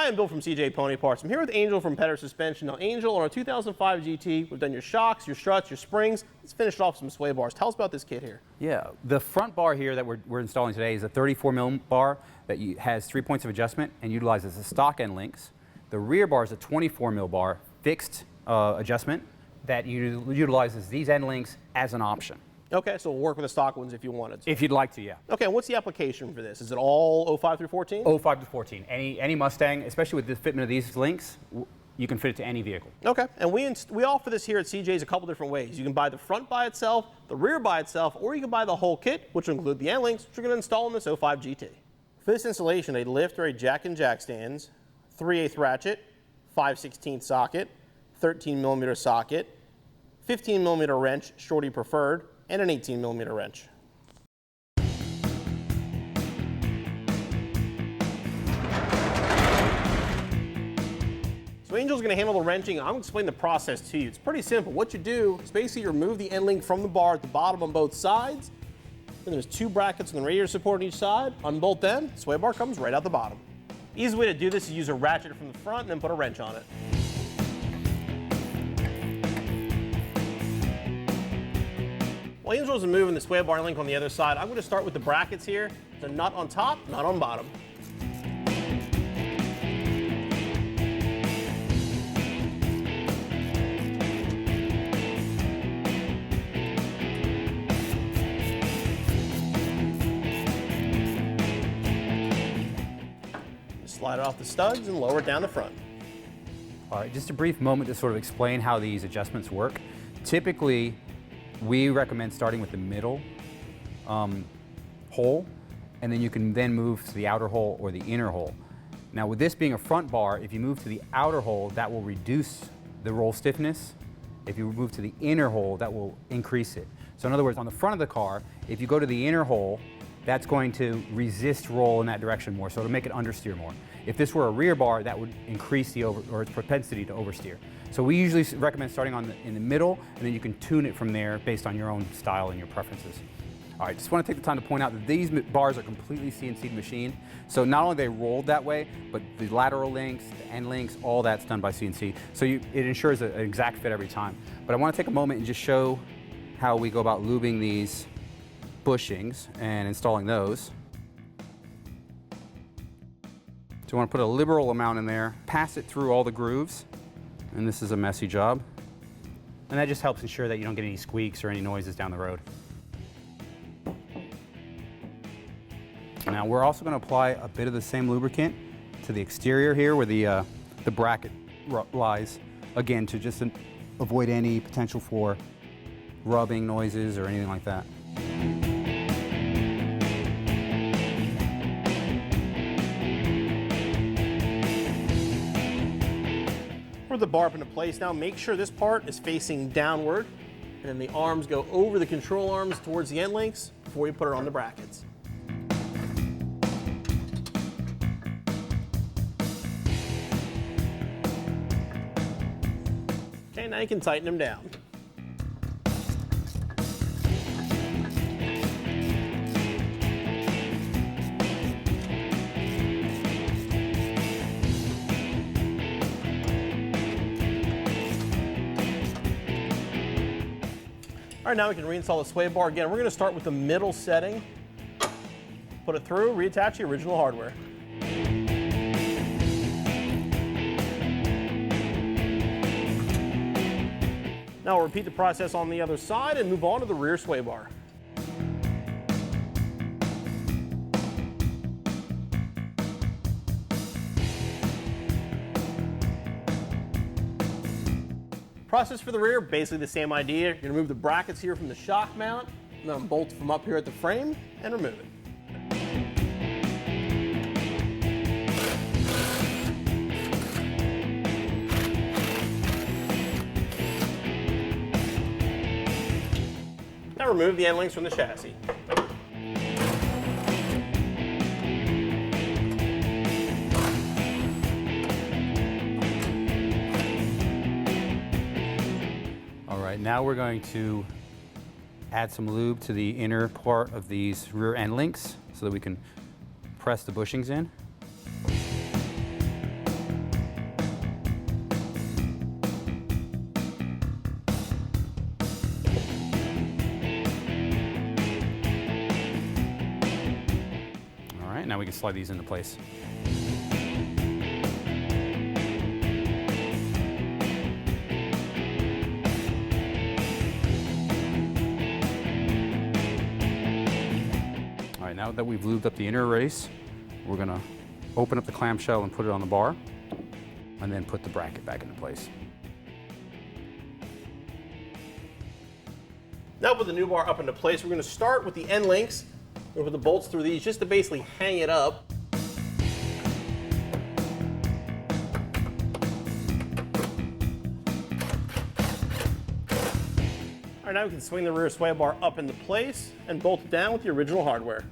Hi, I'm Bill from CJ Pony Parts. I'm here with Angel from Pedders Suspension. Now, Angel, on our 2005 GT, we've done your shocks, your struts, your springs. Let's finish off some sway bars. Tell us about this kit here. Yeah, the front bar here that we're installing today is a 34 mil bar that has 3 points of adjustment and utilizes the stock end links. The rear bar is a 24 mil bar, fixed adjustment that utilizes these end links as an option. Okay, so we'll work with the stock ones if you wanted to. If you'd like to, yeah. Okay, and what's the application for this? Is it all 05 through 14? 05 to 14. Any Mustang, especially with the fitment of these links, you can fit it to any vehicle. Okay, and we offer this here at CJ's a couple different ways. You can buy the front by itself, the rear by itself, or you can buy the whole kit, which will include the end links, which you're going to install in this 05 GT. For this installation, a lift or a jack and jack stands, 3/8 ratchet, 5/16 socket, 13 millimeter socket, 15 millimeter wrench, shorty preferred, and an 18 millimeter wrench. So Angel's going to handle the wrenching. I'm going to explain the process to you. It's pretty simple. What you do is basically you remove the end link from the bar at the bottom on both sides. Then there's 2 brackets and the radiator support on each side. Unbolt them, the sway bar comes right out the bottom. Easy way to do this is use a ratchet from the front and then put a wrench on it. While Angel's moving the sway bar link on the other side, I'm going to start with the brackets here. The nut on top, nut on bottom. Slide it off the studs and lower it down the front. All right, just a brief moment to sort of explain how these adjustments work. Typically, we recommend starting with the middle hole, and then you can then move to the outer hole or the inner hole. Now with this being a front bar, if you move to the outer hole, that will reduce the roll stiffness. If you move to the inner hole, that will increase it. So in other words, on the front of the car, if you go to the inner hole, that's going to resist roll in that direction more, so it'll make it understeer more. If this were a rear bar, that would increase its propensity to oversteer. So we usually recommend starting in the middle, and then you can tune it from there based on your own style and your preferences. All right, just want to take the time to point out that these bars are completely CNC machined. So not only are they rolled that way, but the lateral links, the end links, all that's done by CNC. So it ensures an exact fit every time. But I want to take a moment and just show how we go about lubing these bushings and installing those. So you want to put a liberal amount in there, pass it through all the grooves, and this is a messy job. And that just helps ensure that you don't get any squeaks or any noises down the road. Now we're also going to apply a bit of the same lubricant to the exterior here where the bracket lies, again to just avoid any potential for rubbing noises or anything like that. Put the bar up into place now. Make sure this part is facing downward, and then the arms go over the control arms towards the end links before you put it on the brackets. Okay, now you can tighten them down. All right, now we can reinstall the sway bar again. We're going to start with the middle setting. Put it through, reattach the original hardware. Now we'll repeat the process on the other side and move on to the rear sway bar. Process for the rear, basically the same idea. You're gonna remove the brackets here from the shock mount, and then bolt from up here at the frame and remove it. Now remove the end links from the chassis. Now we're going to add some lube to the inner part of these rear end links so that we can press the bushings in. Now we can slide these into place. All right, now that we've lubed up the inner race, we're gonna open up the clamshell and put it on the bar, and then put the bracket back into place. Now put the new bar up into place. We're going to start with the end links. We're going to put the bolts through these just to basically hang it up. All right, now we can swing the rear sway bar up into place and bolt it down with the original hardware.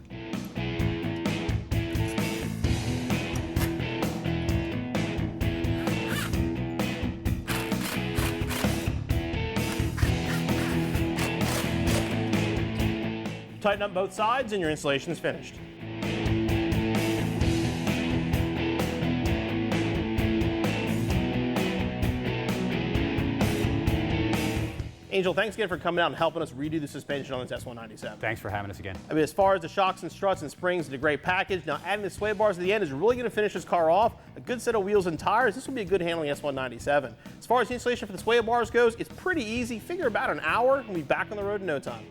Tighten up both sides and your installation is finished. Angel, thanks again for coming out and helping us redo the suspension on this S197. Thanks for having us again. I mean, as far as the shocks and struts and springs, it's a great package. Now, adding the sway bars at the end is really going to finish this car off. A good set of wheels and tires. This will be a good handling S197. As far as the installation for the sway bars goes, it's pretty easy. Figure about an hour and we'll be back on the road in no time.